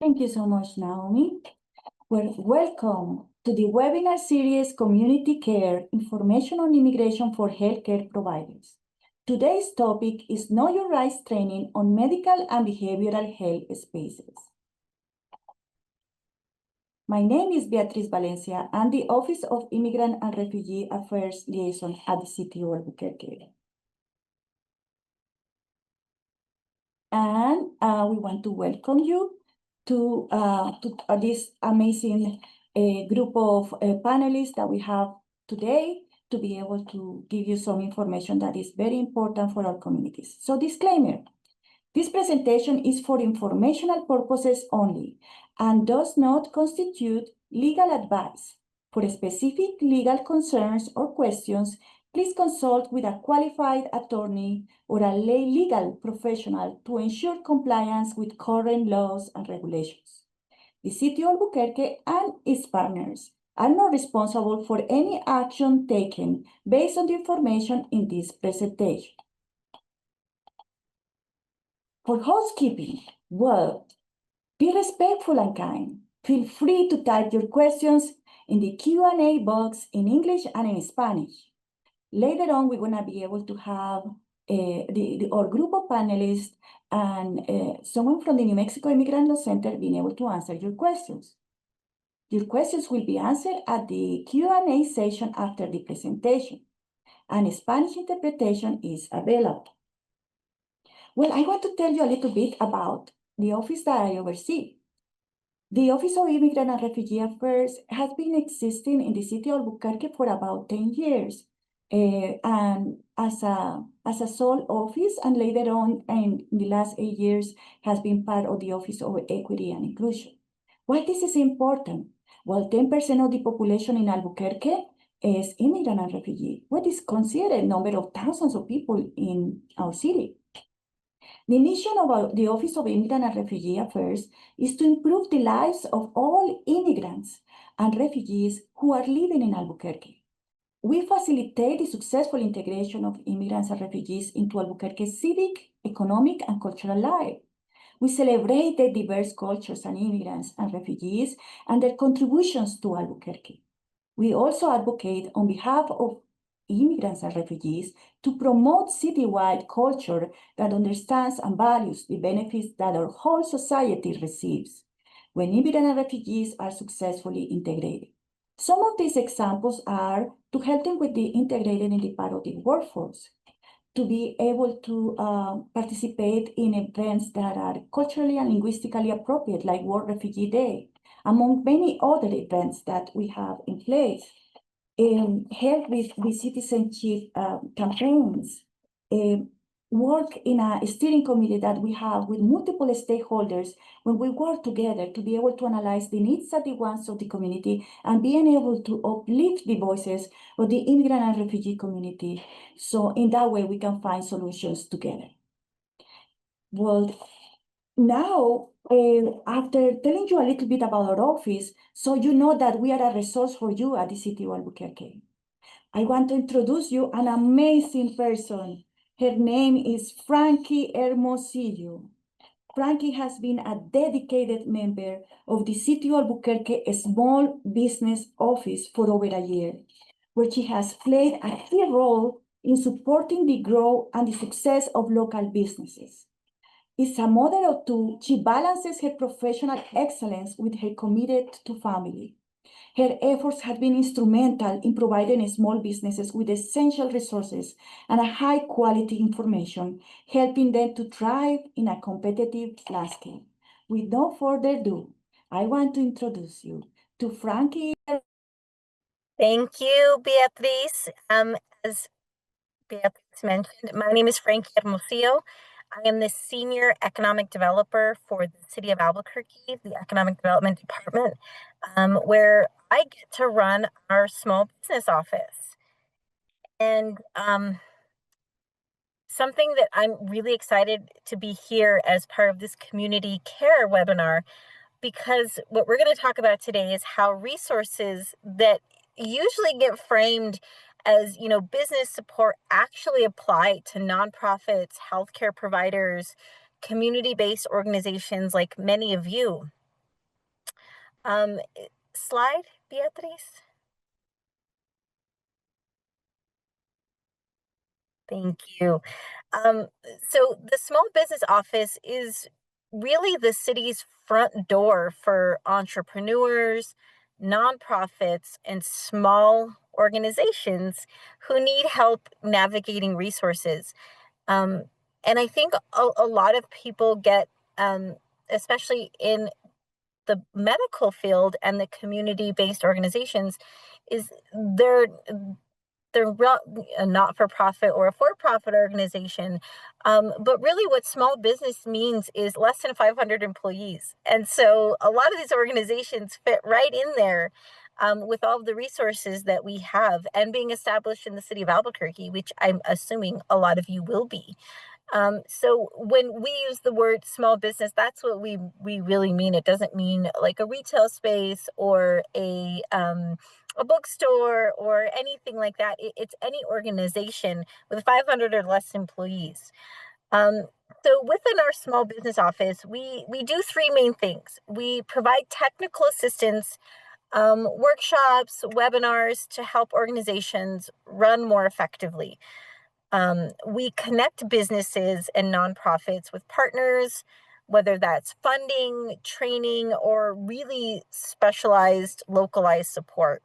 Thank you so much, Naomi. Well, welcome to the webinar series, Community Care, Information on Immigration for Healthcare Providers. Today's topic is Know Your Rights Training on Medical and Behavioral Health Spaces. My name is Beatriz Valencia. I'm the Office of Immigrant and Refugee Affairs Liaison at the City of Albuquerque. And we want to welcome you to this amazing group of panelists that we have today to be able to give you some information that is very important for our communities. So disclaimer, this presentation is for informational purposes only and does not constitute legal advice. For specific legal concerns or questions, please consult with a qualified attorney or a lay legal professional to ensure compliance with current laws and regulations. The City of Albuquerque and its partners are not responsible for any action taken based on the information in this presentation. For housekeeping, well, be respectful and kind. Feel free to type your questions in the Q&A box in English and in Spanish. Later on, we're going to be able to have our group of panelists and someone from the New Mexico Immigrant Law Center being able to answer your questions. Your questions will be answered at the Q&A session after the presentation, and Spanish interpretation is available. Well, I want to tell you a little bit about the office that I oversee. The Office of Immigrant and Refugee Affairs has been existing in the City of Albuquerque for about 10 years. And as a sole office, and later on in the last 8 years has been part of the Office of Equity and Inclusion. Why this is important? Well, 10% of the population in Albuquerque is immigrant and refugee, what is considered a number of thousands of people in our city. The mission of the Office of Immigrant and Refugee Affairs is to improve the lives of all immigrants and refugees who are living in Albuquerque. We facilitate the successful integration of immigrants and refugees into Albuquerque's civic, economic, and cultural life. We celebrate the diverse cultures and immigrants and refugees and their contributions to Albuquerque. We also advocate on behalf of immigrants and refugees to promote citywide culture that understands and values the benefits that our whole society receives when immigrants and refugees are successfully integrated. Some of these examples are to help them with the integrated in the part of the workforce, to be able to participate in events that are culturally and linguistically appropriate, like World Refugee Day, among many other events that we have in place. Help with citizenship campaigns, work in a steering committee that we have with multiple stakeholders when we work together to be able to analyze the needs and the wants of the community and being able to uplift the voices of the immigrant and refugee community. So in that way, we can find solutions together. Well, now, after telling you a little bit about our office, so you know that we are a resource for you at the City of Albuquerque, I want to introduce you an amazing person. Her name is Frankie Hermosillo. Frankie has been a dedicated member of the City of Albuquerque Small Business Office for over a year, where she has played a key role in supporting the growth and the success of local businesses. As a mother of two, she balances her professional excellence with her commitment to family. Her efforts have been instrumental in providing small businesses with essential resources and a high-quality information, helping them to thrive in a competitive landscape. With no further ado, I want to introduce you to Frankie. Thank you, Beatriz. As Beatriz mentioned, my name is Frankie Hermosillo. I am the Senior Economic Developer for the City of Albuquerque, the Economic Development Department, where I get to run our small business office. And something that I'm really excited to be here as part of this community care webinar, because what we're going to talk about today is how resources that usually get framed as, business support actually apply to nonprofits, healthcare providers, community-based organizations like many of you. Slide, Beatriz. Thank you. Um, so the small business office is really the city's front door for entrepreneurs, nonprofits, and small organizations who need help navigating resources. Um, and I think a lot of people get, especially in the medical field and the community-based organizations, is they're a not-for-profit or a for-profit organization. But really what small business means is less than 500 employees. And so a lot of these organizations fit right in there with all of the resources that we have and being established in the city of Albuquerque, which I'm assuming a lot of you will be. So when we use the word small business, that's what we really mean. It doesn't mean like a retail space or a bookstore or anything like that. It's any organization with 500 or less employees. Um, so within our small business office, we do three main things. We provide technical assistance, workshops, webinars to help organizations run more effectively. We connect businesses and nonprofits with partners, whether that's funding, training, or really specialized, localized support.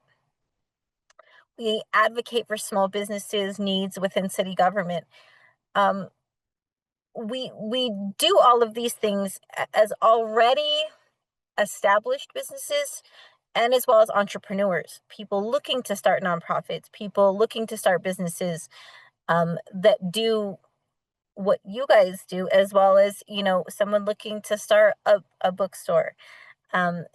We advocate for small businesses' needs within city government. Um, we do all of these things as already established businesses and as well as entrepreneurs, people looking to start nonprofits, people looking to start businesses that do what you guys do, as well as, someone looking to start a bookstore. Um,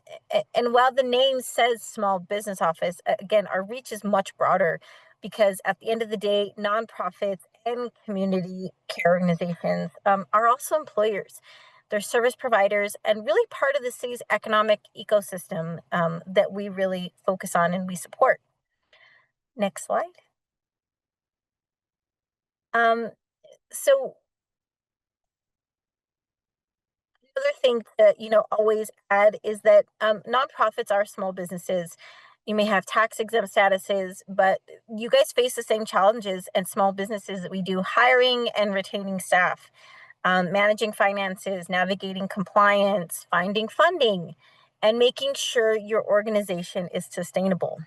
and while the name says small business office, again, our reach is much broader because at the end of the day, nonprofits and community care organizations are also employers. They're service providers and really part of the city's economic ecosystem that we really focus on and we support. Next slide. Um, so Another thing to, always add is that nonprofits are small businesses. You may have tax exempt statuses, but you guys face the same challenges and small businesses that we do: hiring and retaining staff, managing finances, navigating compliance, finding funding, and making sure your organization is sustainable.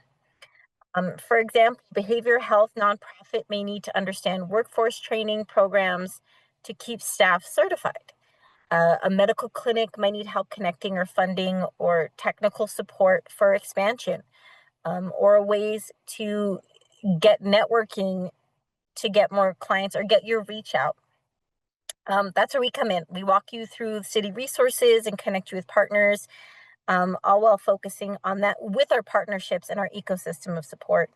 For example, behavioral health nonprofit may need to understand workforce training programs to keep staff certified. A medical clinic might need help connecting or funding or technical support for expansion, or ways to get networking to get more clients or get your reach out. That's where we come in. We walk you through city resources and connect you with partners, all while focusing on that with our partnerships and our ecosystem of support.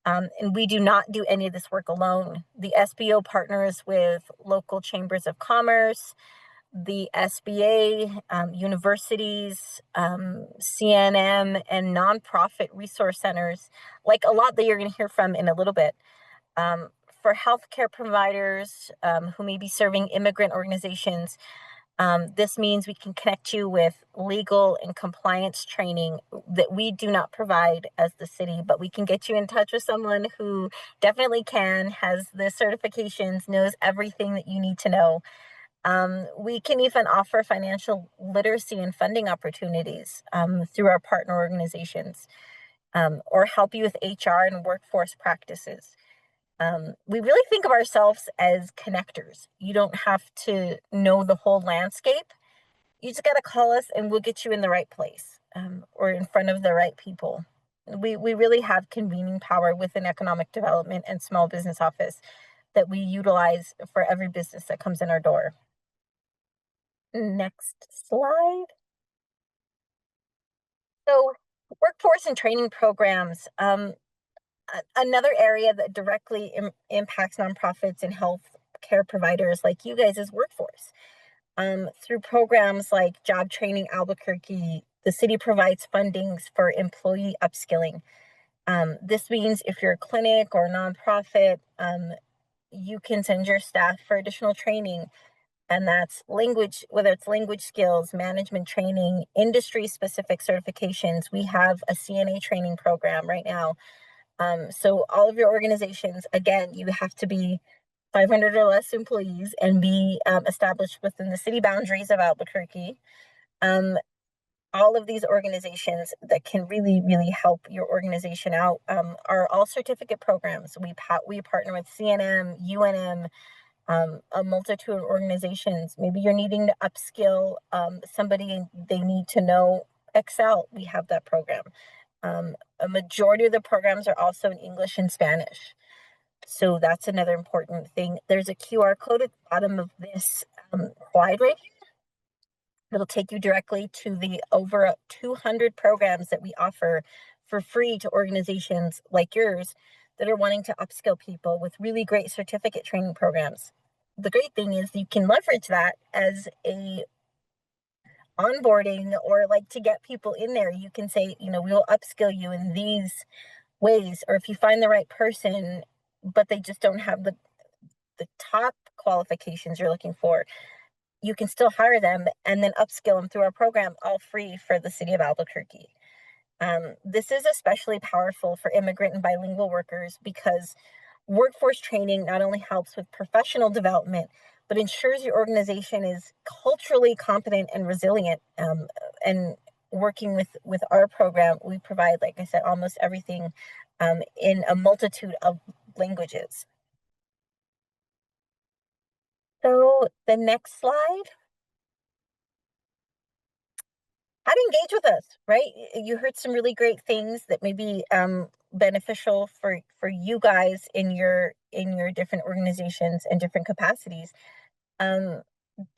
And we do not do any of this work alone. The SBO partners with local chambers of commerce, the SBA, universities, CNM, and nonprofit resource centers, like a lot that you're going to hear from in a little bit. For healthcare providers who may be serving immigrant organizations, this means we can connect you with legal and compliance training that we do not provide as the city, but we can get you in touch with someone who definitely can, has the certifications, knows everything that you need to know. We can even offer financial literacy and funding opportunities through our partner organizations, or help you with HR and workforce practices. We really think of ourselves as connectors. You don't have to know the whole landscape. You just got to call us and we'll get you in the right place, or in front of the right people. We really have convening power within economic development and small business office that we utilize for every business that comes in our door. Next slide. So, workforce and training programs. Another area that directly impacts nonprofits and health care providers like you guys is workforce. Through programs like Job Training Albuquerque, the city provides fundings for employee upskilling. This means if you're a clinic or a nonprofit, you can send your staff for additional training. And that's language, whether it's language skills, management training, industry-specific certifications. We have a CNA training program right now. So all of your organizations, again, you have to be 500 or less employees and be established within the city boundaries of Albuquerque. All of these organizations that can really, really help your organization out are all certificate programs. We partner with CNM, UNM, a multitude of organizations. Maybe you're needing to upskill somebody and they need to know Excel. We have that program. A majority of the programs are also in English and Spanish. So that's another important thing. There's a QR code at the bottom of this slide right here. It'll take you directly to the over 200 programs that we offer for free to organizations like yours that are wanting to upskill people with really great certificate training programs. The great thing is you can leverage that as a onboarding or like to get people in there. You can say, we will upskill you in these ways, or if you find the right person, but they just don't have the top qualifications you're looking for, you can still hire them and then upskill them through our program, all free for the city of Albuquerque. This is especially powerful for immigrant and bilingual workers because workforce training not only helps with professional development, but ensures your organization is culturally competent and resilient. And working with our program, we provide, like I said, almost everything in a multitude of languages. So the next slide. How to engage with us, right? You heard some really great things that may be beneficial for you guys in your different organizations and different capacities. Do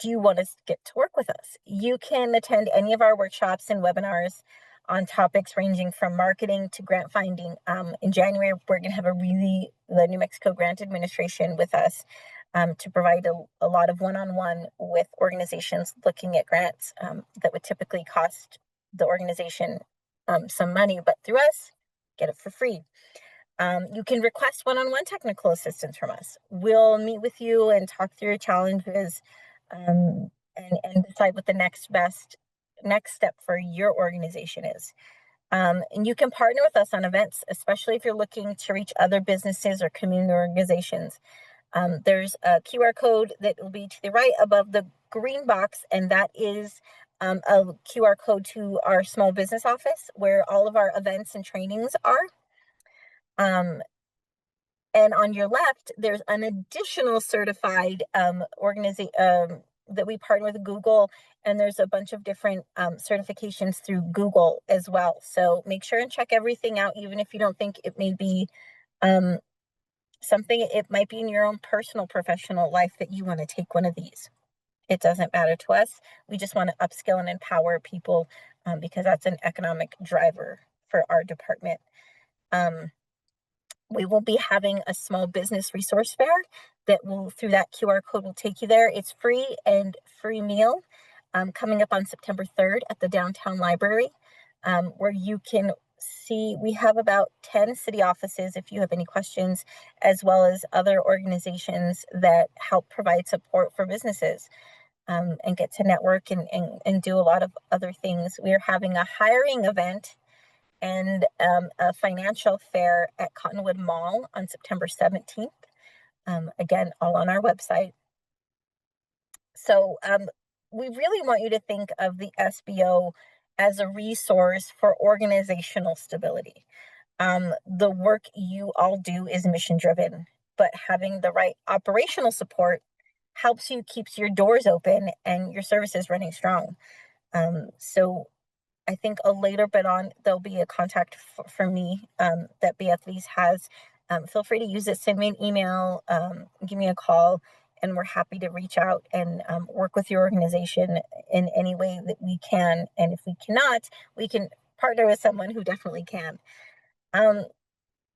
you want to get to work with us? You can attend any of our workshops and webinars on topics ranging from marketing to grant finding. In January, we're going to have the New Mexico Grant Administration with us to provide a lot of one-on-one with organizations looking at grants that would typically cost the organization some money, but through us, get it for free. You can request one-on-one technical assistance from us. We'll meet with you and talk through your challenges and decide what the next step for your organization is. And you can partner with us on events, especially if you're looking to reach other businesses or community organizations. There's a QR code that will be to the right above the green box, and that is a QR code to our small business office where all of our events and trainings are. And on your left, there's an additional certified organization that we partner with Google, and there's a bunch of different certifications through Google as well. So make sure and check everything out, even if you don't think it may be something. It might be in your own personal professional life that you want to take one of these. It doesn't matter to us. We just want to upskill and empower people because that's an economic driver for our department. We will be having a small business resource fair that will, through that QR code, will take you there. It's free and free meal coming up on September 3rd at the downtown library, where you can see we have about 10 city offices if you have any questions, as well as other organizations that help provide support for businesses and get to network and do a lot of other things. We are having a hiring event and a financial fair at Cottonwood Mall on September 17th. Again, all on our website. So we really want you to think of the SBO as a resource for organizational stability. The work you all do is mission driven, but having the right operational support helps you keeps your doors open and your services running strong. So I think a later bit on, there'll be a contact for me that Beatriz has. Feel free to use it. Send me an email, give me a call, and we're happy to reach out and work with your organization in any way that we can. And if we cannot, we can partner with someone who definitely can.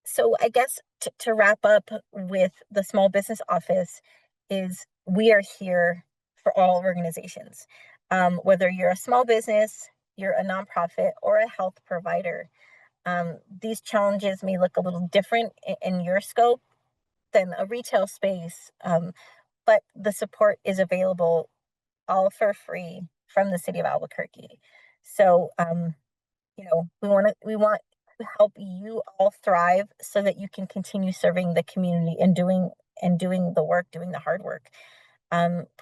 So I guess to wrap up with the small business office is we are here for all organizations, whether you're a small business, you're a nonprofit, or a health provider. These challenges may look a little different in your scope than a retail space, but the support is available all for free from the city of Albuquerque. So, we want to help you all thrive so that you can continue serving the community and doing the work, doing the hard work.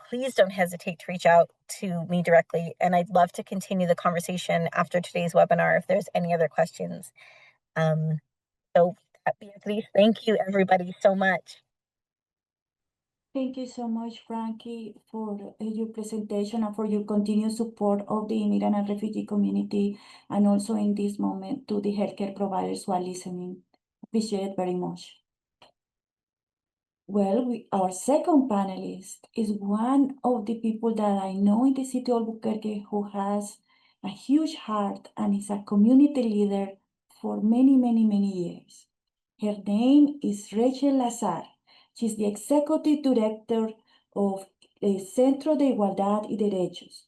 Please don't hesitate to reach out to me directly, and I'd love to continue the conversation after today's webinar if there's any other questions. So, Beatriz, thank you everybody so much. Thank you so much, Frankie, for your presentation and for your continued support of the immigrant and refugee community, and also in this moment to the healthcare providers who are listening. Appreciate it very much. Well, our second panelist is one of the people that I know in the city of Albuquerque who has a huge heart and is a community leader for many, many, many years. Her name is Rachel Lazar. She's the executive director of Centro de Igualdad y Derechos.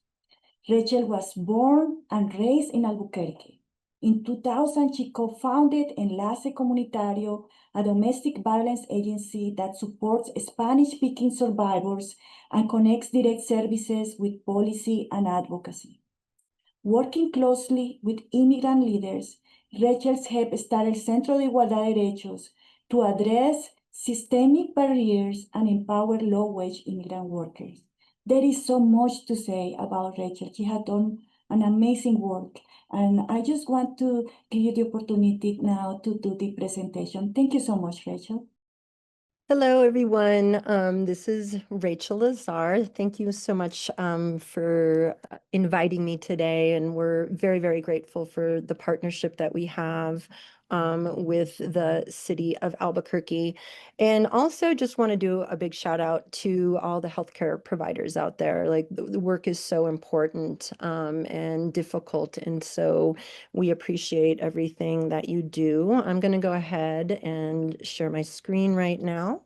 Rachel was born and raised in Albuquerque. In 2000, she co-founded Enlace Comunitario, a domestic violence agency that supports Spanish-speaking survivors and connects direct services with policy and advocacy. Working closely with immigrant leaders, Rachel's helped start el Centro de Igualdad de Derechos to address systemic barriers and empower low-wage immigrant workers. There is so much to say about Rachel. She has done an amazing work, and I just want to give you the opportunity now to do the presentation. Thank you so much, Rachel. Hello, everyone. This is Rachel Lazar. Thank you so much for inviting me today, and we're very, very grateful for the partnership that we have with the city of Albuquerque. And also just want to do a big shout out to all the healthcare providers out there. Like the work is so important and difficult, and so we appreciate everything that you do. I'm going to go ahead and share my screen right now.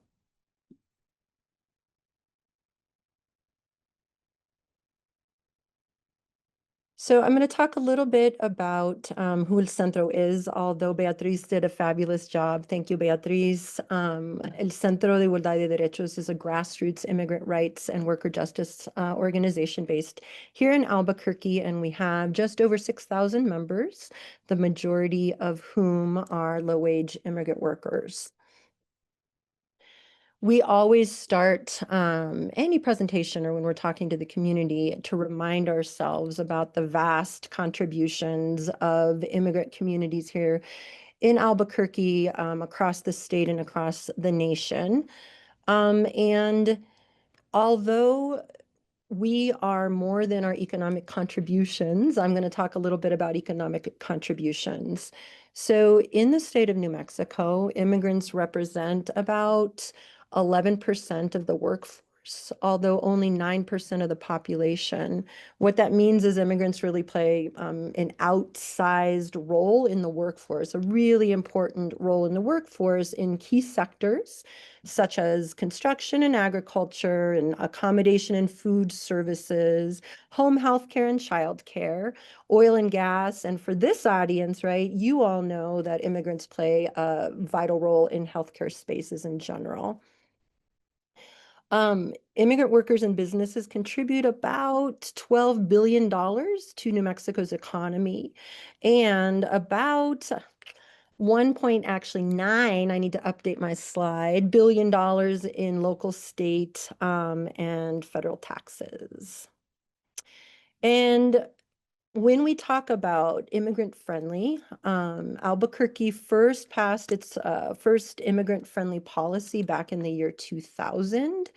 So I'm going to talk a little bit about who El Centro is, although Beatriz did a fabulous job. Thank you, Beatriz. El Centro de Igualdad y Derechos is a grassroots immigrant rights and worker justice organization based here in Albuquerque, and we have just over 6,000 members, the majority of whom are low-wage immigrant workers. We always start any presentation or when we're talking to the community to remind ourselves about the vast contributions of immigrant communities here in Albuquerque, across the state and across the nation. And although we are more than our economic contributions, I'm going to talk a little bit about economic contributions. So in the state of New Mexico, immigrants represent about 11% of the workforce, although only 9% of the population. What that means is immigrants really play an outsized role in the workforce, a really important role in the workforce in key sectors such as construction and agriculture and accommodation and food services, home health care and child care, oil and gas. And for this audience, right, you all know that immigrants play a vital role in healthcare spaces in general. Immigrant workers and businesses contribute about $12 billion to New Mexico's economy, and about 1.9, I need to update my slide, $billion in local, state, and federal taxes. And when we talk about immigrant friendly, Albuquerque first passed its first immigrant friendly policy back in the year 2000.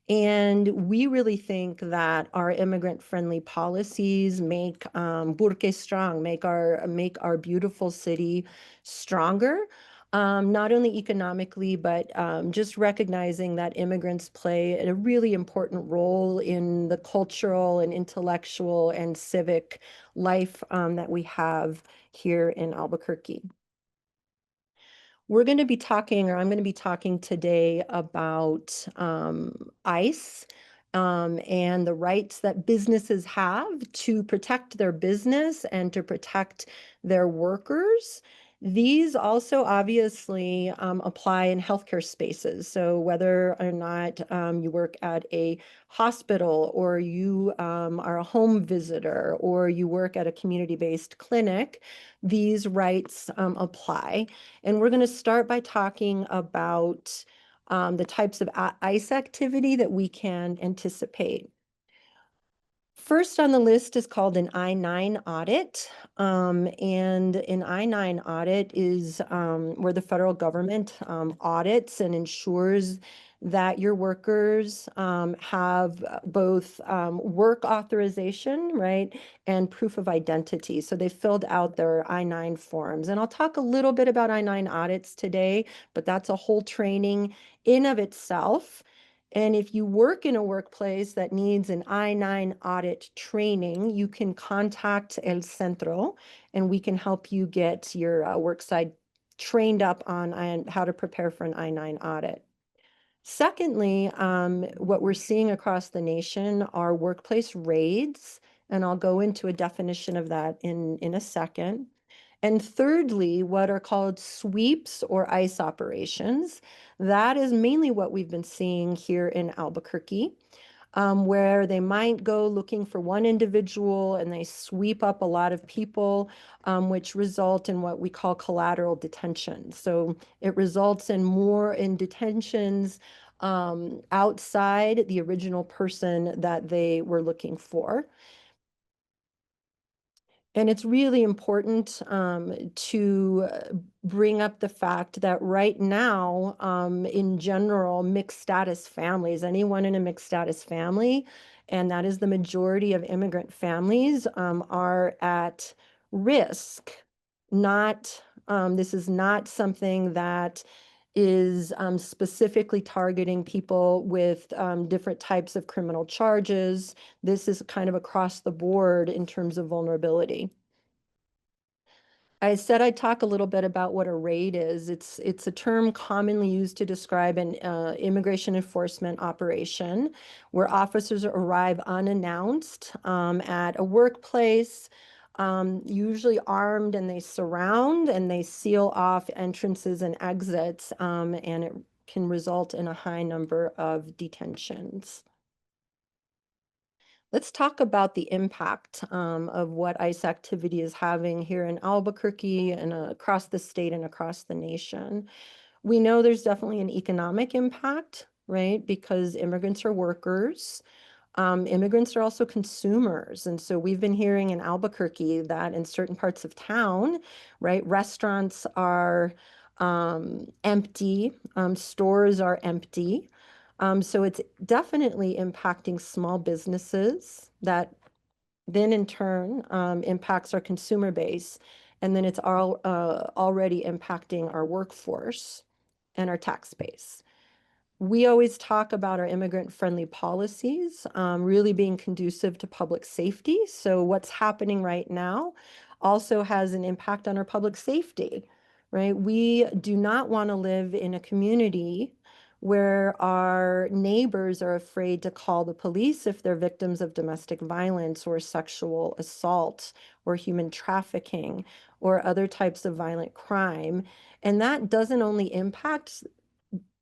And we really think that our immigrant-friendly policies make Burque strong, make our beautiful city stronger, not only economically, but just recognizing that immigrants play a really important role in the cultural and intellectual and civic life that we have here in Albuquerque. We're going to be talking, or I'm going to be talking today about ICE and the rights that businesses have to protect their business and to protect their workers. These also obviously apply in healthcare spaces. So whether or not you work at a hospital, or you are a home visitor, or you work at a community-based clinic, these rights apply. And we're going to start by talking about the types of ICE activity that we can anticipate. First on the list is called an I-9 audit. And an I-9 audit is where the federal government audits and ensures that your workers have both work authorization, right, and proof of identity. So they filled out their I-9 forms. And I'll talk a little bit about I-9 audits today, but that's a whole training in of itself. And if you work in a workplace that needs an I-9 audit training, you can contact El Centro, and we can help you get your worksite trained up on how to prepare for an I-9 audit. Secondly, what we're seeing across the nation are workplace raids, and I'll go into a definition of that in a second. And thirdly, what are called sweeps or ICE operations. That is mainly what we've been seeing here in Albuquerque, where they might go looking for one individual and they sweep up a lot of people, which result in what we call collateral detention. So it results in more in detentions outside the original person that they were looking for. And it's really important to bring up the fact that right now, in general, mixed status families, anyone in a mixed status family, and that is the majority of immigrant families, are at risk. This is not something that is specifically targeting people with different types of criminal charges. This is kind of across the board in terms of vulnerability. I said I'd talk a little bit about what a raid is. It's a term commonly used to describe an immigration enforcement operation where officers arrive unannounced at a workplace, usually armed, and they surround and they seal off entrances and exits, and it can result in a high number of detentions. Let's talk about the impact of what ICE activity is having here in Albuquerque and across the state and across the nation. We know there's definitely an economic impact, right? Because immigrants are workers. Immigrants are also consumers. And so we've been hearing in Albuquerque that in certain parts of town, right, restaurants are empty, stores are empty. So it's definitely impacting small businesses that then in turn impacts our consumer base. And then it's already impacting our workforce and our tax base. We always talk about our immigrant-friendly policies really being conducive to public safety. So what's happening right now also has an impact on our public safety, right? We do not want to live in a community where our neighbors are afraid to call the police if they're victims of domestic violence or sexual assault or human trafficking or other types of violent crime. And that doesn't only impact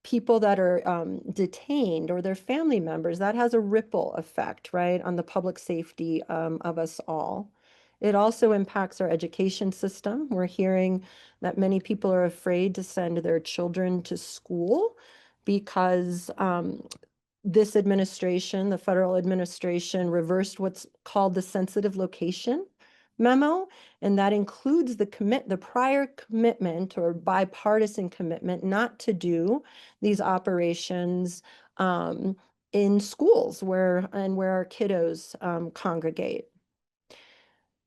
people that are detained or their family members. That has a ripple effect, right, on the public safety of us all. It also impacts our education system. We're hearing that many people are afraid to send their children to school because this administration, the federal administration, reversed what's called the sensitive location memo, and that includes the prior commitment or bipartisan commitment not to do these operations in schools where our kiddos congregate.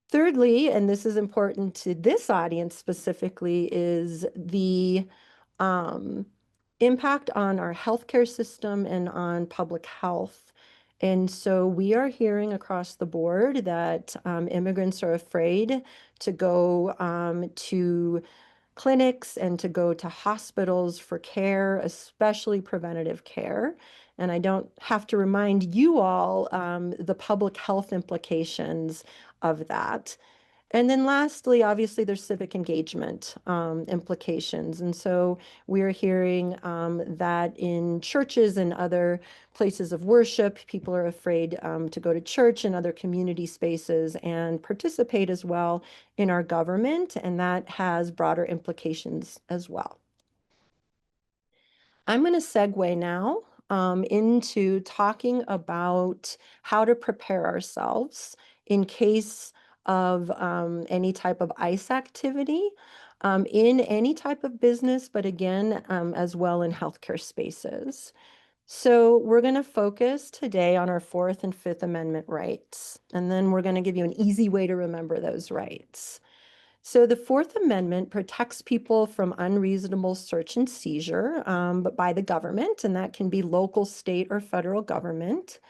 Thirdly, and this is important to this audience specifically, is the impact on our healthcare system and on public health. And so we are hearing across the board that immigrants are afraid to go to clinics and to go to hospitals for care, especially preventative care. And I don't have to remind you all the public health implications of that. And then lastly, obviously, there's civic engagement implications. And so we're hearing that in churches and other places of worship, people are afraid to go to church and other community spaces and participate as well in our government. And that has broader implications as well. I'm going to segue now into talking about how to prepare ourselves in case of any type of ICE activity in any type of business, but again, as well in healthcare spaces. So we're going to focus today on our Fourth and Fifth Amendment rights, and then we're going to give you an easy way to remember those rights. So the Fourth Amendment protects people from unreasonable search and seizure but by the government, and that can be local, state, or federal government.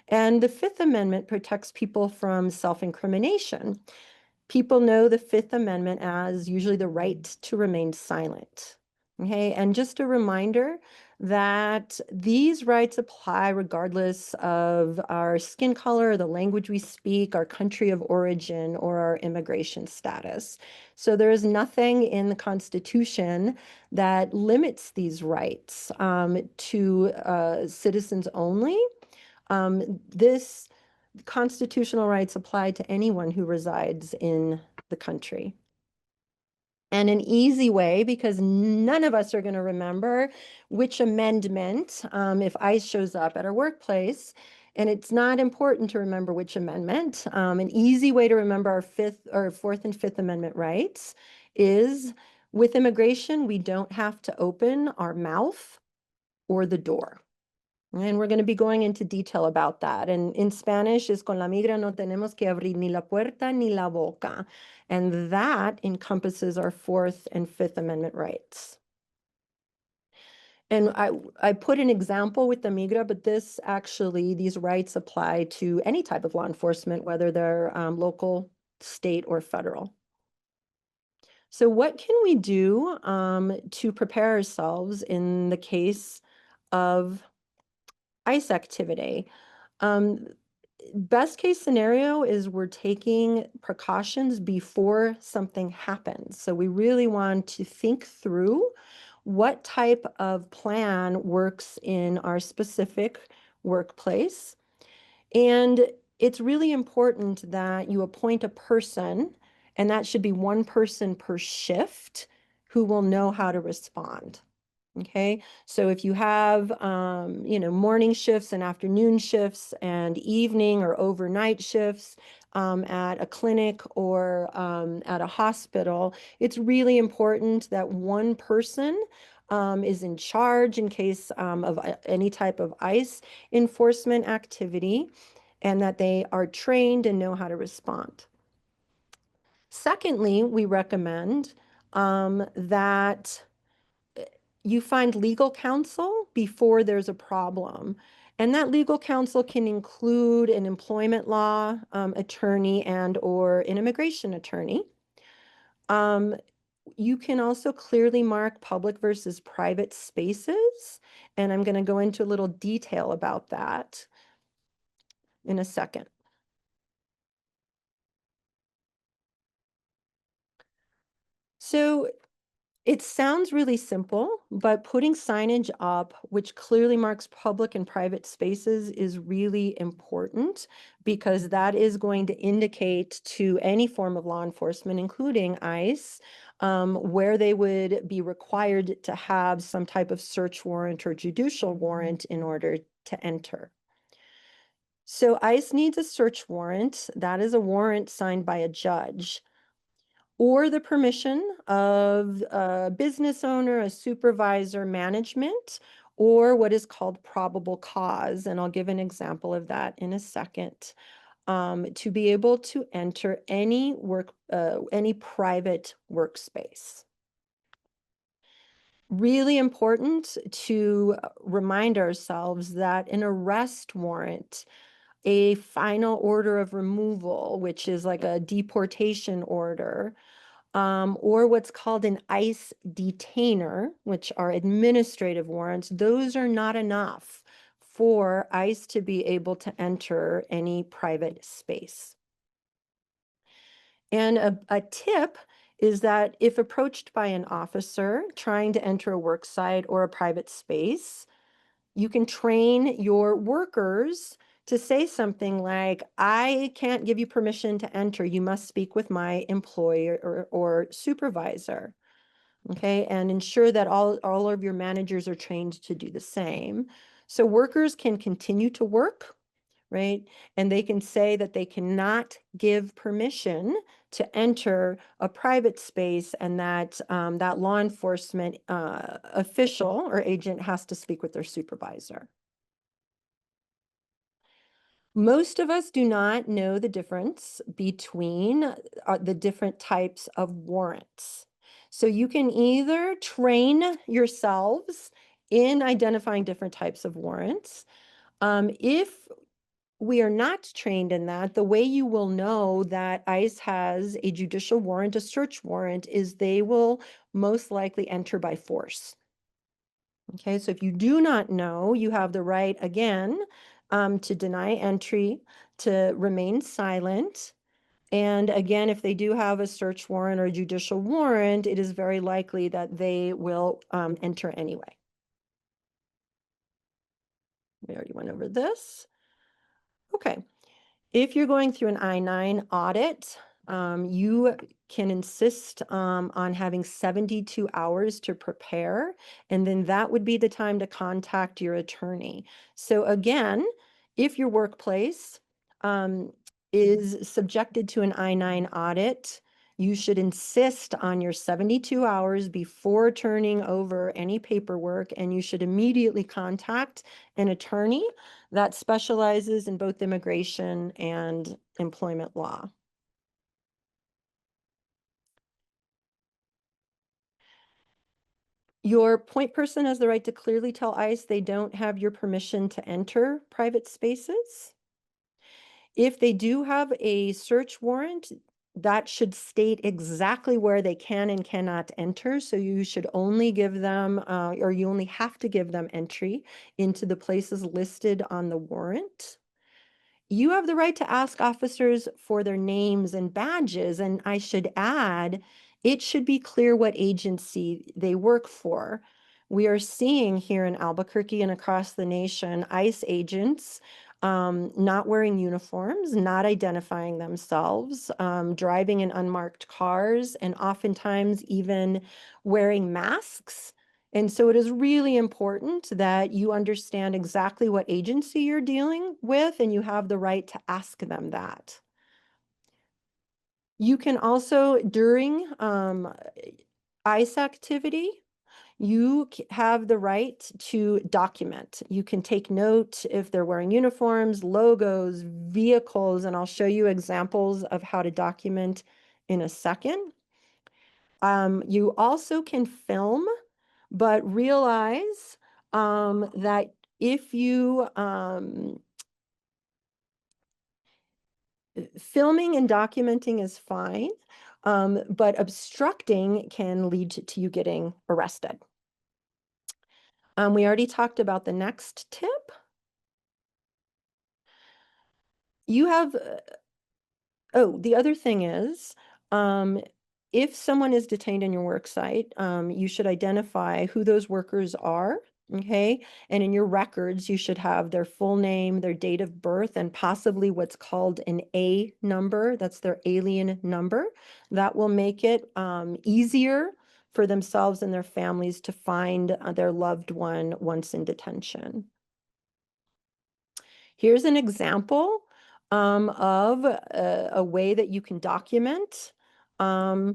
And the Fifth Amendment protects people from self-incrimination. People know the Fifth Amendment as usually the right to remain silent. Okay, and just a reminder that these rights apply regardless of our skin color, the language we speak, our country of origin, or our immigration status. So there is nothing in the Constitution that limits these rights to citizens only. This constitutional rights apply to anyone who resides in the country. And an easy way, because none of us are going to remember which amendment, if ICE shows up at our workplace, and it's not important to remember which amendment. An easy way to remember our Fourth and Fifth Amendment rights is with immigration, we don't have to open our mouth or the door. And we're going to be going into detail about that. And in Spanish is con la migra no tenemos que abrir ni la puerta ni la boca. And that encompasses our Fourth and Fifth Amendment rights. And I put an example with the migra, but these rights apply to any type of law enforcement, whether they're local, state, or federal. So what can we do to prepare ourselves in the case of ICE activity? Best case scenario is we're taking precautions before something happens. So we really want to think through what type of plan works in our specific workplace. And it's really important that you appoint a person, and that should be one person per shift who will know how to respond. Okay, so if you have, morning shifts and afternoon shifts and evening or overnight shifts at a clinic or at a hospital, it's really important that one person is in charge in case of any type of ICE enforcement activity, and that they are trained and know how to respond. Secondly, we recommend that you find legal counsel before there's a problem. And that legal counsel can include an employment law attorney and or an immigration attorney. You can also clearly mark public versus private spaces. And I'm going to go into a little detail about that in a second. So it sounds really simple, but putting signage up, which clearly marks public and private spaces, is really important because that is going to indicate to any form of law enforcement, including ICE, where they would be required to have some type of search warrant or judicial warrant in order to enter. So ICE needs a search warrant. That is a warrant signed by a judge, or the permission of a business owner, a supervisor, management, or what is called probable cause. And I'll give an example of that in a second. To be able to enter any private workspace. Really important to remind ourselves that an arrest warrant, a final order of removal, which is like a deportation order, or what's called an ICE detainer, which are administrative warrants, those are not enough for ICE to be able to enter any private space. And a tip is that if approached by an officer trying to enter a work site or a private space, you can train your workers to say something like, I can't give you permission to enter. You must speak with my employer or supervisor. Okay, and ensure that all of your managers are trained to do the same. So workers can continue to work, right? And they can say that they cannot give permission to enter a private space, and that that law enforcement official or agent has to speak with their supervisor. Most of us do not know the difference between the different types of warrants. So you can either train yourselves in identifying different types of warrants. If we are not trained in that, the way you will know that ICE has a judicial warrant, a search warrant, is they will most likely enter by force. Okay, so if you do not know, you have the right, again, to deny entry, to remain silent. And again, if they do have a search warrant or a judicial warrant, it is very likely that they will enter anyway. We already went over this. Okay. If you're going through an I-9 audit, you can insist on having 72 hours to prepare, and then that would be the time to contact your attorney. So again, if your workplace is subjected to an I-9 audit, you should insist on your 72 hours before turning over any paperwork, and you should immediately contact an attorney that specializes in both immigration and employment law. Your point person has the right to clearly tell ICE they don't have your permission to enter private spaces. If they do have a search warrant, that should state exactly where they can and cannot enter. So you should only give them, or you only have to give them entry into the places listed on the warrant. You have the right to ask officers for their names and badges, and I should add, it should be clear what agency they work for. We are seeing here in Albuquerque and across the nation, ICE agents not wearing uniforms, not identifying themselves, driving in unmarked cars, and oftentimes even wearing masks. And so it is really important that you understand exactly what agency you're dealing with, and you have the right to ask them that. You can also, during ICE activity, you have the right to document. You can take note if they're wearing uniforms, logos, vehicles, and I'll show you examples of how to document in a second. You also can film, but realize that if you filming and documenting is fine, but obstructing can lead to you getting arrested. We already talked about the next tip. You have, the other thing is, if someone is detained in your work site, you should identify who those workers are, okay? And in your records, you should have their full name, their date of birth, and possibly what's called an A number. That's their alien number. That will make it easier for themselves and their families to find their loved one once in detention. Here's an example of a way that you can document, that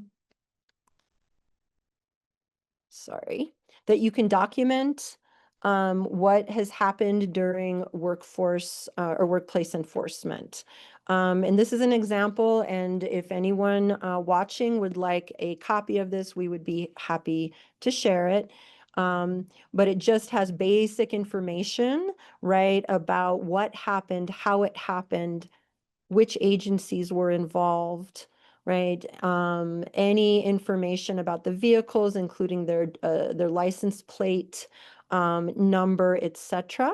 you can document what has happened during workforce or workplace enforcement. And this is an example, and if anyone watching would like a copy of this, we would be happy to share it. But it just has basic information, right, about what happened, how it happened, which agencies were involved, right? Any information about the vehicles, including their license plate number, etc.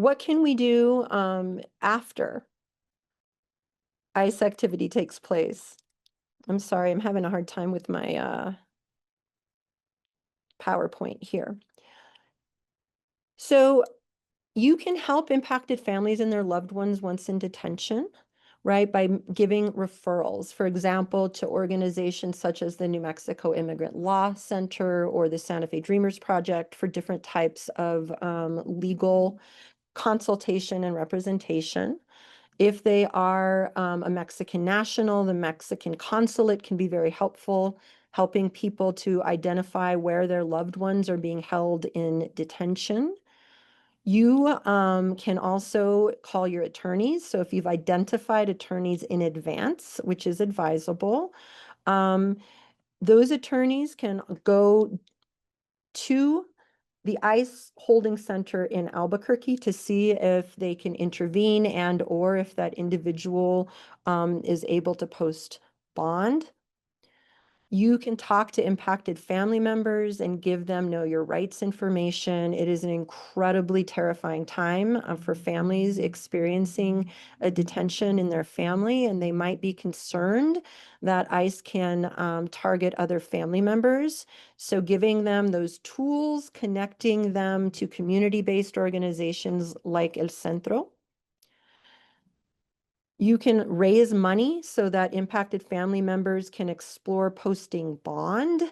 what can we do after ICE activity takes place? I'm sorry, I'm having a hard time with my PowerPoint here. So you can help impacted families and their loved ones once in detention, right, by giving referrals, for example, to organizations such as the New Mexico Immigrant Law Center or the Santa Fe Dreamers Project for different types of legal consultation and representation. If they are a Mexican national, the Mexican consulate can be very helpful, helping people to identify where their loved ones are being held in detention. You can also call your attorneys. So if you've identified attorneys in advance, which is advisable, those attorneys can go to the ICE holding center in Albuquerque to see if they can intervene and or if that individual is able to post bond. You can talk to impacted family members and give them know your rights information. It is an incredibly terrifying time for families experiencing a detention in their family, and they might be concerned that ICE can target other family members. So giving them those tools, connecting them to community-based organizations like El Centro. You can raise money so that impacted family members can explore posting bond.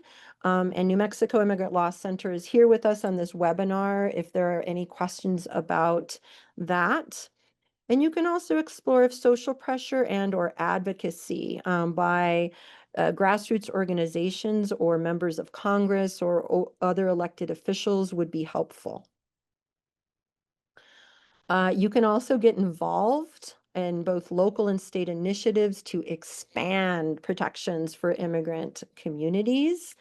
And New Mexico Immigrant Law Center is here with us on this webinar if there are any questions about that. And you can also explore if social pressure and or advocacy by grassroots organizations or members of Congress or other elected officials would be helpful. You can also get involved in both local and state initiatives to expand protections for immigrant communities.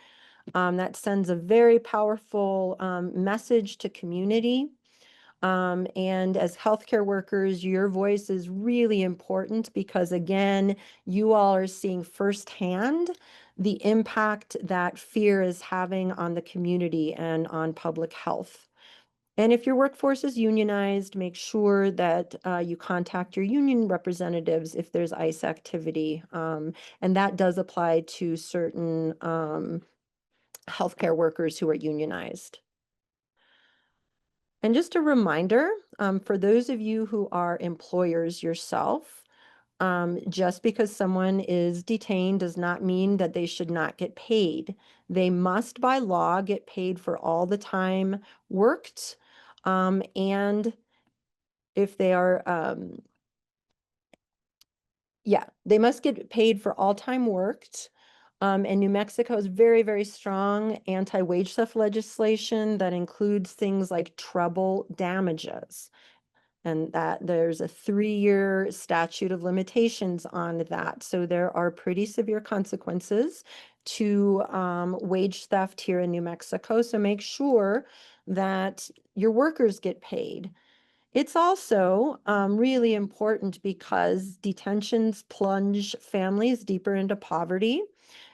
That sends a very powerful message to community. And as healthcare workers, your voice is really important because, again, you all are seeing firsthand the impact that fear is having on the community and on public health. And if your workforce is unionized, make sure that you contact your union representatives if there's ICE activity. And that does apply to certain healthcare workers who are unionized. And just a reminder, for those of you who are employers yourself, just because someone is detained does not mean that they should not get paid. They must, by law, get paid for all the time worked. And if they are, they must get paid for all time worked. And New Mexico has very, very strong anti-wage theft legislation that includes things like treble damages. And that there's a 3-year statute of limitations on that. So there are pretty severe consequences to wage theft here in New Mexico. So make sure that your workers get paid. It's also really important because detentions plunge families deeper into poverty.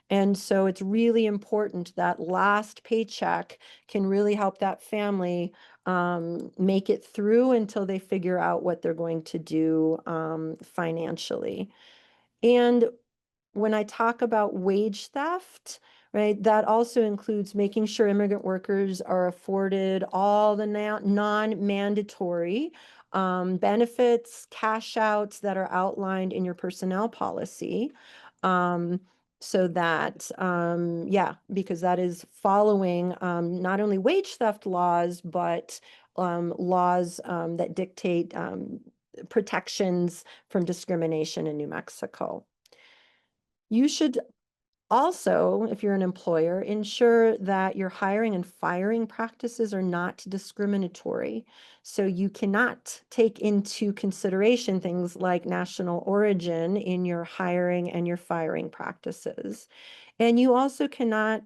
And so it's really important that last paycheck can really help that family make it through until they figure out what they're going to do financially. And when I talk about wage theft, right, that also includes making sure immigrant workers are afforded all the non-mandatory benefits, cash outs that are outlined in your personnel policy. So that, because that is following not only wage theft laws, but laws that dictate protections from discrimination in New Mexico. You should also, if you're an employer, ensure that your hiring and firing practices are not discriminatory. So you cannot take into consideration things like national origin in your hiring and your firing practices. And you also cannot,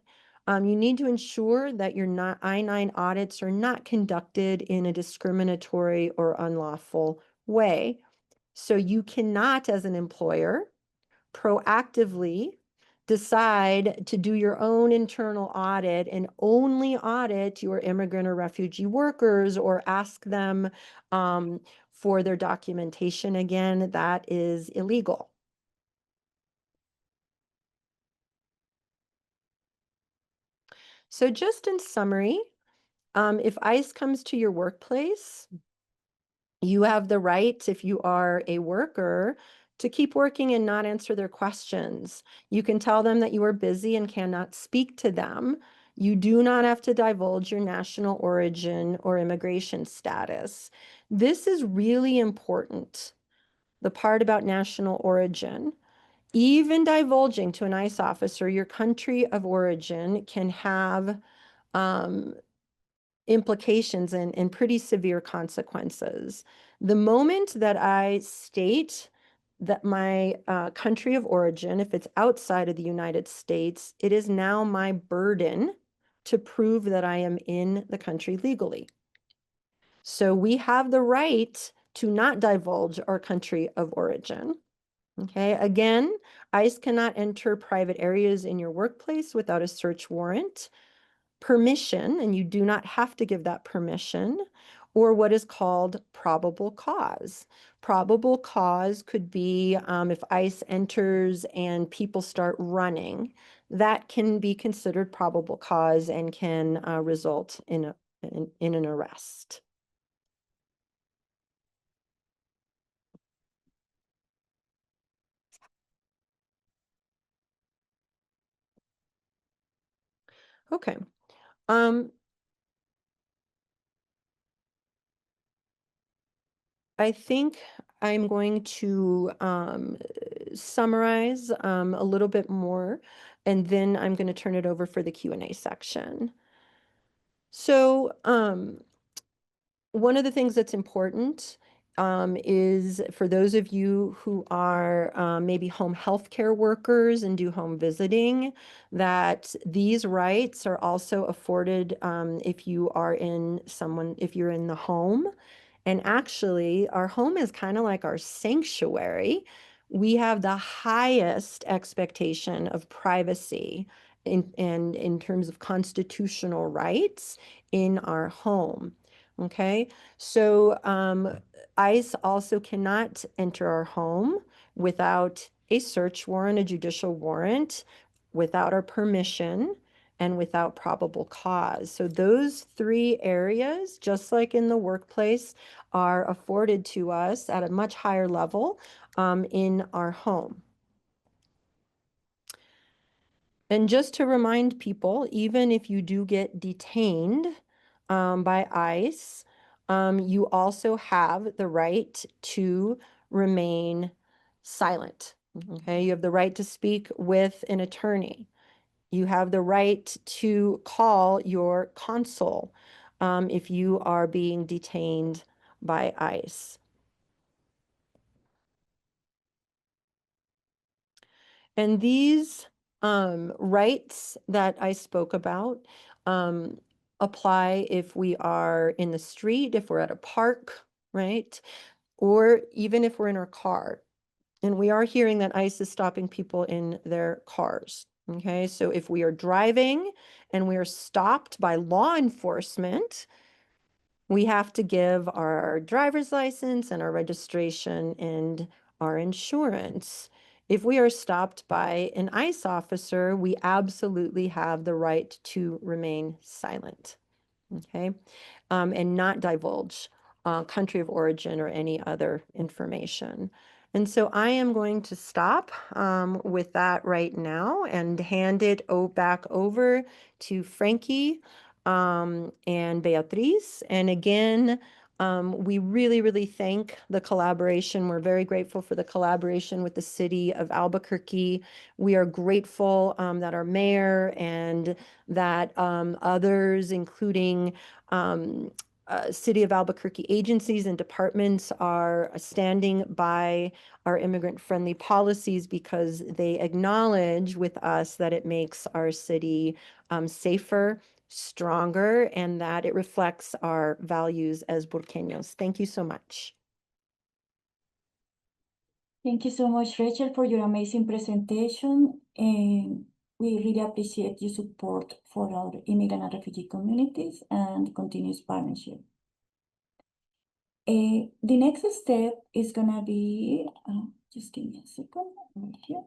you need to ensure that your I-9 audits are not conducted in a discriminatory or unlawful way. So you cannot, as an employer, proactively decide to do your own internal audit and only audit your immigrant or refugee workers or ask them for their documentation again, that is illegal. So just in summary, if ICE comes to your workplace, you have the right, if you are a worker, to keep working and not answer their questions. You can tell them that you are busy and cannot speak to them. You do not have to divulge your national origin or immigration status. This is really important, the part about national origin. Even divulging to an ICE officer your country of origin can have implications and pretty severe consequences. The moment that I state that my country of origin, if it's outside of the United States, it is now my burden to prove that I am in the country legally. So we have the right to not divulge our country of origin. Okay, again, ICE cannot enter private areas in your workplace without a search warrant, permission, and you do not have to give that permission, or what is called probable cause. Probable cause could be if ICE enters and people start running, that can be considered probable cause and can result in an arrest. Okay. I think I'm going to summarize a little bit more, and then I'm going to turn it over for the Q&A section. So one of the things that's important is for those of you who are maybe home health care workers and do home visiting, that these rights are also afforded if you are if you're in the home. And actually, our home is kind of like our sanctuary. We have the highest expectation of privacy in terms of constitutional rights in our home. Okay, so ICE also cannot enter our home without a search warrant, a judicial warrant, without our permission, and without probable cause. So those three areas, just like in the workplace, are afforded to us at a much higher level in our home. And just to remind people, even if you do get detained by ICE, you also have the right to remain silent. Okay, you have the right to speak with an attorney. You have the right to call your consul if you are being detained by ICE. And these rights that I spoke about apply if we are in the street, if we're at a park, right? Or even if we're in our car. And we are hearing that ICE is stopping people in their cars. Okay, so if we are driving and we are stopped by law enforcement, we have to give our driver's license and our registration and our insurance. If we are stopped by an ICE officer, we absolutely have the right to remain silent, okay, and not divulge country of origin or any other information. And so I am going to stop with that right now and hand it back over to Frankie and Beatriz. And again, we really, really thank the collaboration. We're very grateful for the collaboration with the city of Albuquerque. We are grateful that our mayor and that others, including City of Albuquerque agencies and departments, are standing by our immigrant-friendly policies because they acknowledge with us that it makes our city safer, stronger, and that it reflects our values as Burqueños. Thank you so much. Thank you so much, Rachel, for your amazing presentation. And we really appreciate your support for our immigrant and refugee communities and continuous partnership. The next step is gonna be, just give me a second, right here.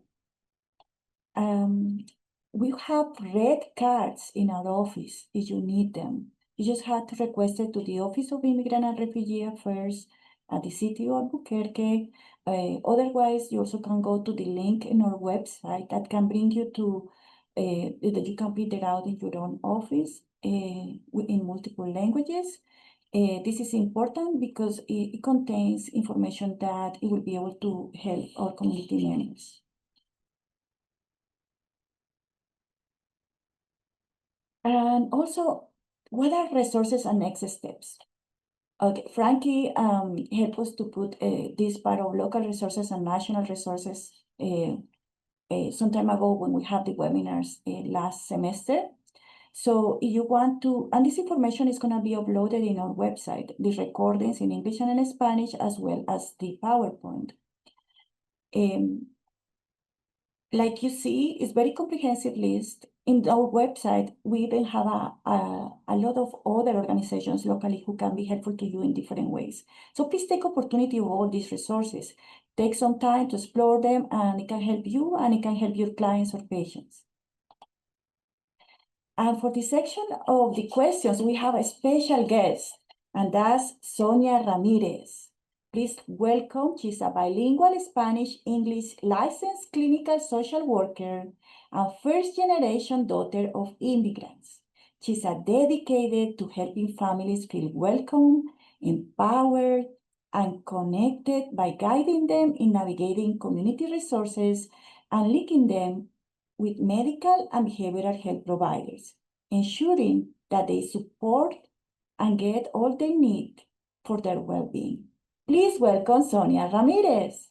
We have red cards in our office if you need them. You just have to request it to the Office of Immigrant and Refugee Affairs at the City of Albuquerque. Otherwise, you also can go to the link in our website that can bring you to, that you can print it out in your own office in multiple languages. This is important because it contains information that it will be able to help our community members. And also, what are resources and next steps? Okay, Frankie helped us to put this part of local resources and national resources some time ago when we had the webinars last semester. So if you want to, and this information is going to be uploaded in our website, the recordings in English and in Spanish, as well as the PowerPoint. Like you see, it's very comprehensive list. In our website, we even have a lot of other organizations locally who can be helpful to you in different ways. So please take opportunity of all these resources. Take some time to explore them, and it can help you and it can help your clients or patients. And for this section of the questions, we have a special guest, and that's Sonia Ramirez. Please welcome, she's a bilingual Spanish-English licensed clinical social worker and first-generation daughter of immigrants. She's dedicated to helping families feel welcome, empowered, and connected by guiding them in navigating community resources and linking them with medical and behavioral health providers, ensuring that they support and get all they need for their well-being. Please welcome Sonia Ramirez.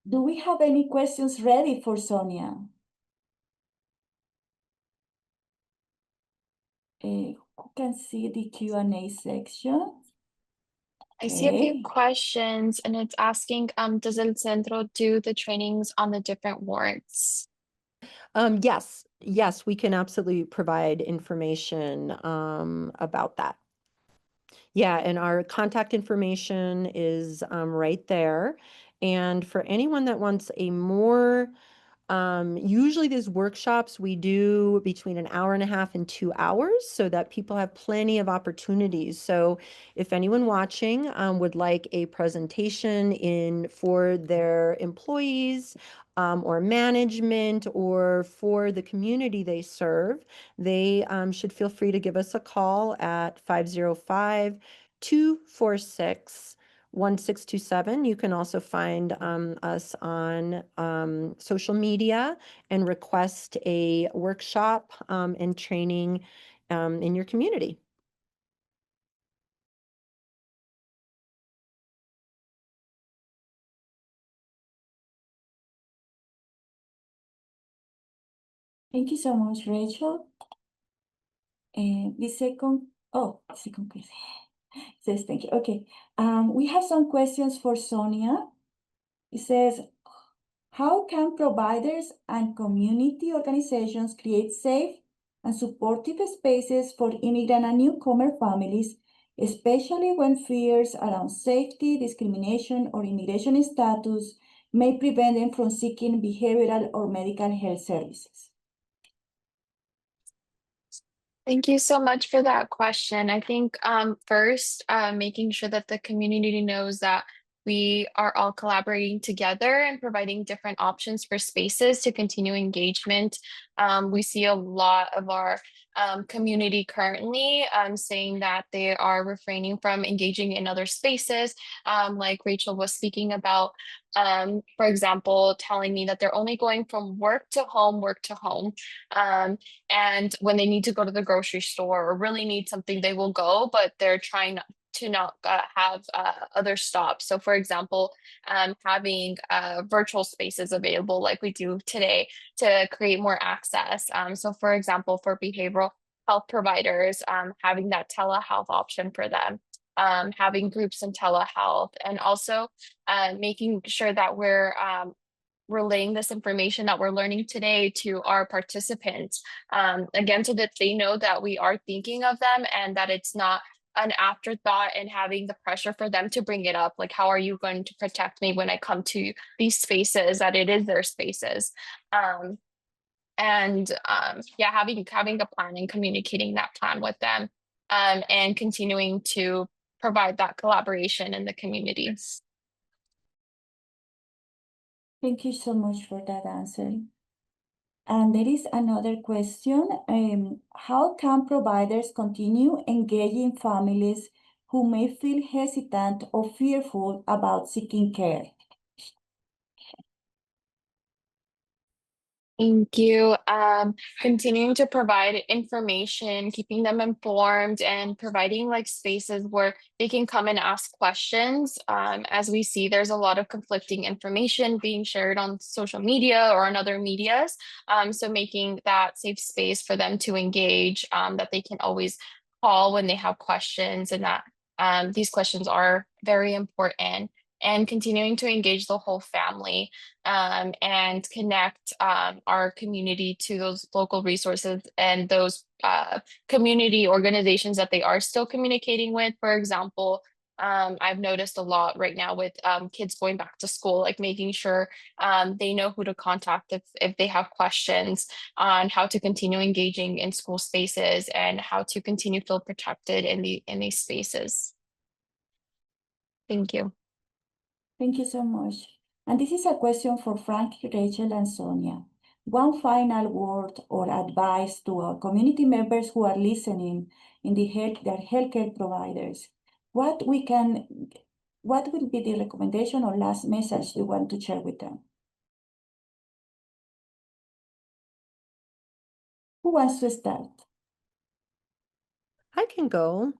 Do we have any questions ready for Sonia? Who can see the Q&A section? I see a few Okay. questions, and it's asking, does El Centro do the trainings on the different wards? Yes, we can absolutely provide information about that. Yeah, and our contact information is right there. And for anyone that wants a more usually these workshops we do between an hour and a half and 2 hours so that people have plenty of opportunities. So if anyone watching would like a presentation for their employees or management or for the community they serve, they should feel free to give us a call at 505-246-1627. You can also find us on social media and request a workshop and training in your community. Thank you so much, Rachel. The second question says thank you. Okay, we have some questions for Sonia. It says, how can providers and community organizations create safe and supportive spaces for immigrant and newcomer families, especially when fears around safety, discrimination, or immigration status may prevent them from seeking behavioral or medical health services? Thank you so much for that question. I think first, making sure that the community knows that we are all collaborating together and providing different options for spaces to continue engagement. We see a lot of our community currently saying that they are refraining from engaging in other spaces, like Rachel was speaking about. For example, telling me that they're only going from work to home. And when they need to go to the grocery store or really need something, they will go, but they're trying to not have other stops. So for example, having virtual spaces available like we do today to create more access. So for example, for behavioral health providers, having that telehealth option for them. having groups in telehealth, and also making sure that we're relaying this information that we're learning today to our participants, again, so that they know that we are thinking of them and that it's not an afterthought and having the pressure for them to bring it up. Like, how are you going to protect me when I come to these spaces, that it is their spaces? Yeah, having a plan and communicating that plan with them, and continuing to provide that collaboration in the communities. Thank you so much for that answer. And there is another question. How can providers continue engaging families who may feel hesitant or fearful about seeking care? Thank you. Continuing to provide information, keeping them informed, and providing like spaces where they can come and ask questions. As we see, there's a lot of conflicting information being shared on social media or on other medias. So making that safe space for them to engage, that they can always call when they have questions, and that these questions are very important. And continuing to engage the whole family, and connect our community to those local resources and those community organizations that they are still communicating with. For example, I've noticed a lot right now with kids going back to school, like making sure they know who to contact if they have questions on how to continue engaging in school spaces and how to continue to feel protected in these spaces. Thank you. Thank you so much. And this is a question for Frank, Rachel, and Sonia. One final word or advice to our community members who are listening in their healthcare providers. What will be the recommendation or last message you want to share with them? Who wants to start? I can go.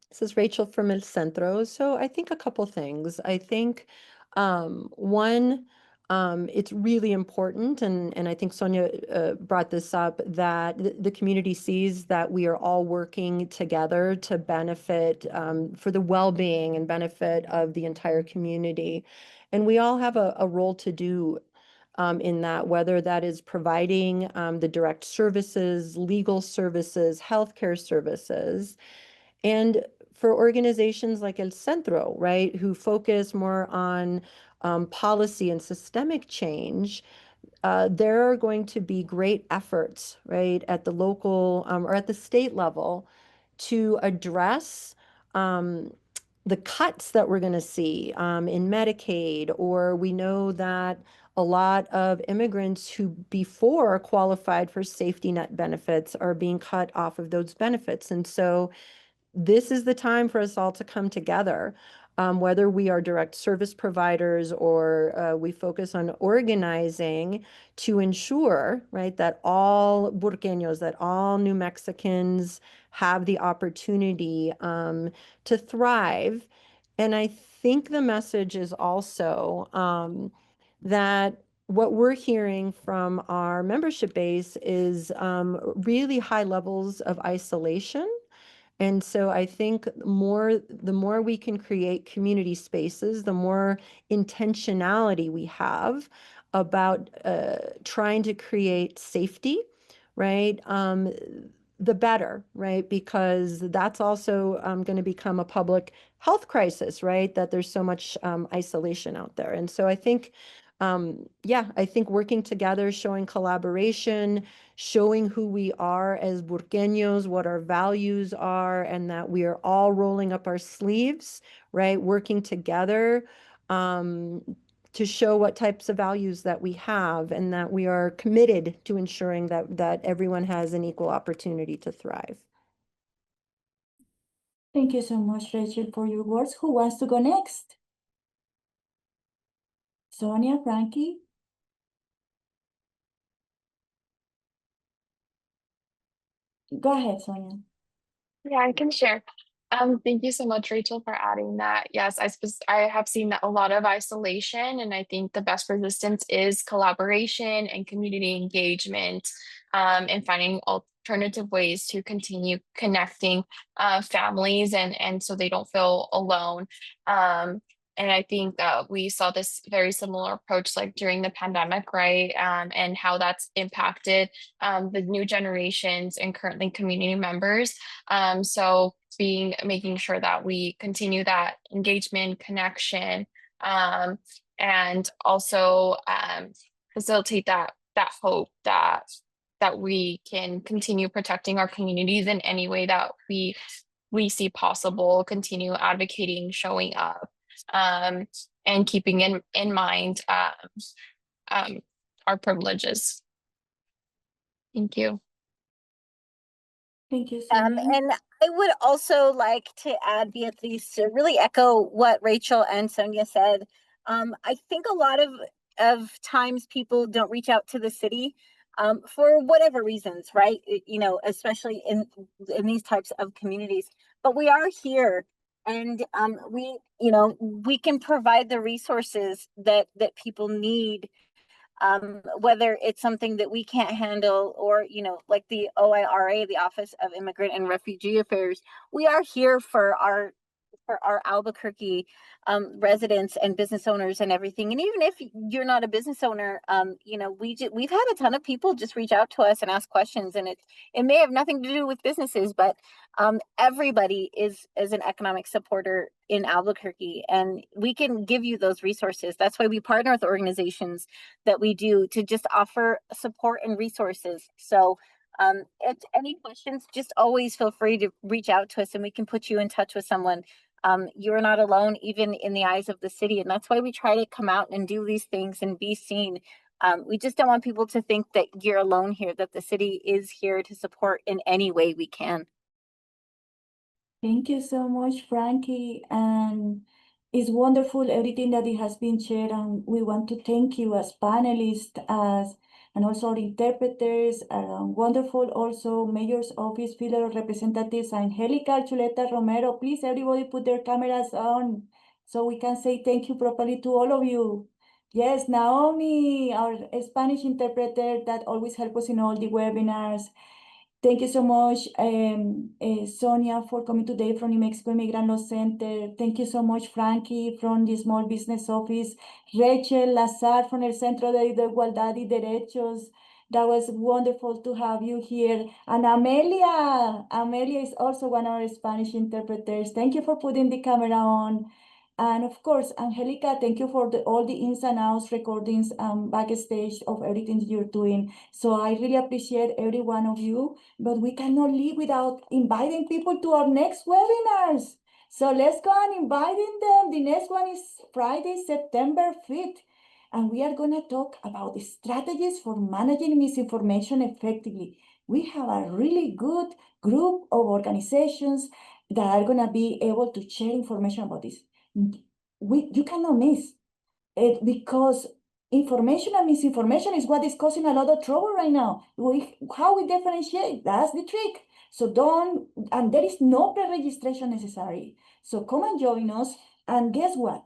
This is Rachel from El Centro. So I think a couple things. I think one, it's really important, and I think Sonia brought this up, that the community sees that we are all working together to benefit for the well-being and benefit of the entire community. And we all have a role to do in that, whether that is providing the direct services, legal services, healthcare services. And for organizations like El Centro, right, who focus more on policy and systemic change, there are going to be great efforts, right, at the local or at the state level to address the cuts that we're going to see in Medicaid, or we know that a lot of immigrants who before qualified for safety net benefits are being cut off of those benefits. And so this is the time for us all to come together, whether we are direct service providers or we focus on organizing to ensure, right, that all Burqueños, that all New Mexicans have the opportunity to thrive. And I think the message is also that what we're hearing from our membership base is really high levels of isolation. And so I think the more we can create community spaces, the more intentionality we have about trying to create safety, right? The better, right? Because that's also going to become a public health crisis, right? That there's so much isolation out there. And so I think, I think working together, showing collaboration, showing who we are as Burqueños, what our values are, and that we are all rolling up our sleeves, right? Working together to show what types of values that we have, and that we are committed to ensuring that everyone has an equal opportunity to thrive. Thank you so much, Rachel, for your words. Who wants to go next? Sonia, Frankie? Go ahead, Sonia. Yeah, I can share. Thank you so much, Rachel, for adding that. Yes, I have seen a lot of isolation, and I think the best resistance is collaboration and community engagement, and finding alternative ways to continue connecting families and so they don't feel alone. And I think that we saw this very similar approach like during the pandemic, right? And how that's impacted the new generations and currently community members. So making sure that we continue that engagement, connection, and also facilitate that hope that we can continue protecting our communities in any way that we see possible, continue advocating, showing up, and keeping in mind our privileges. Thank you. Thank you, Sonia. And I would also like to add, Beatriz, to really echo what Rachel and Sonia said. I think a lot of times people don't reach out to the city for whatever reasons, right? You know, especially in these types of communities. But we are here, and we can provide the resources that people need. Whether it's something that we can't handle or, like the OIRA, the Office of Immigrant and Refugee Affairs, we are here for our Albuquerque residents and business owners and everything. And even if you're not a business owner, we've had a ton of people just reach out to us and ask questions, and it may have nothing to do with businesses, but everybody is an economic supporter in Albuquerque, and we can give you those resources. That's why we partner with organizations that we do to just offer support and resources. So if any questions, just always feel free to reach out to us and we can put you in touch with someone. You're not alone, even in the eyes of the city. And that's why we try to come out and do these things and be seen. We just don't want people to think that you're alone here, that the city is here to support in any way we can. Thank you so much, Frankie. And it's wonderful everything that it has been shared. And we want to thank you as panelists, and also our interpreters, wonderful also Mayor's Office, Federal Representatives, Angelica Chuleta Romero. Please, everybody put their cameras on so we can say thank you properly to all of you. Yes, Naomi, our Spanish interpreter that always helps us in all the webinars. Thank you so much, Sonia, for coming today from New Mexico Immigrant Law Center. Thank you so much, Frankie, from the Small Business Office. Rachel Lazar from el Centro de Igualdad y Derechos. That was wonderful to have you here. And Amelia is also one of our Spanish interpreters. Thank you for putting the camera on. And of course, Angelica, thank you for all the ins and outs recordings backstage of everything you're doing. So I really appreciate every one of you, but we cannot leave without inviting people to our next webinars. So let's go and inviting them. The next one is Friday, September 5th. And we are gonna talk about the strategies for managing misinformation effectively. We have a really good group of organizations that are gonna be able to share information about this. You cannot miss it, because information and misinformation is what is causing a lot of trouble right now. How we differentiate, that's the trick. So and there is no pre-registration necessary. So come and join us, and guess what?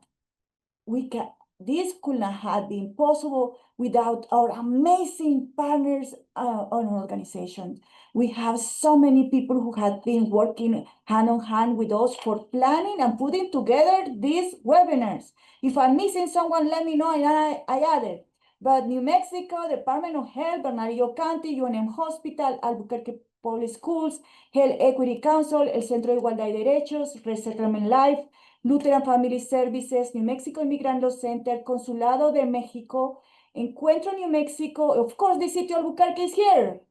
This could not have been possible without our amazing partners on our organization. We have so many people who have been working hand in hand with us for planning and putting together these webinars. If I'm missing someone, let me know and I add it. But New Mexico, Department of Health, Bernalillo County, UNM Hospital, Albuquerque Public Schools, Health Equity Council, el Centro de Igualdad y Derechos, Resettlement Life, Lutheran Family Services, New Mexico Immigrant Law Center, Consulado de Mexico, Encuentro New Mexico, of course, the city of Albuquerque is here.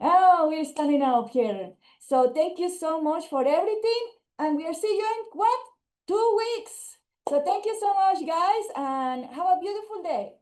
Oh, we're standing up here. So thank you so much for everything. And we'll see you in what? 2 weeks. So thank you so much, guys, and have a beautiful day.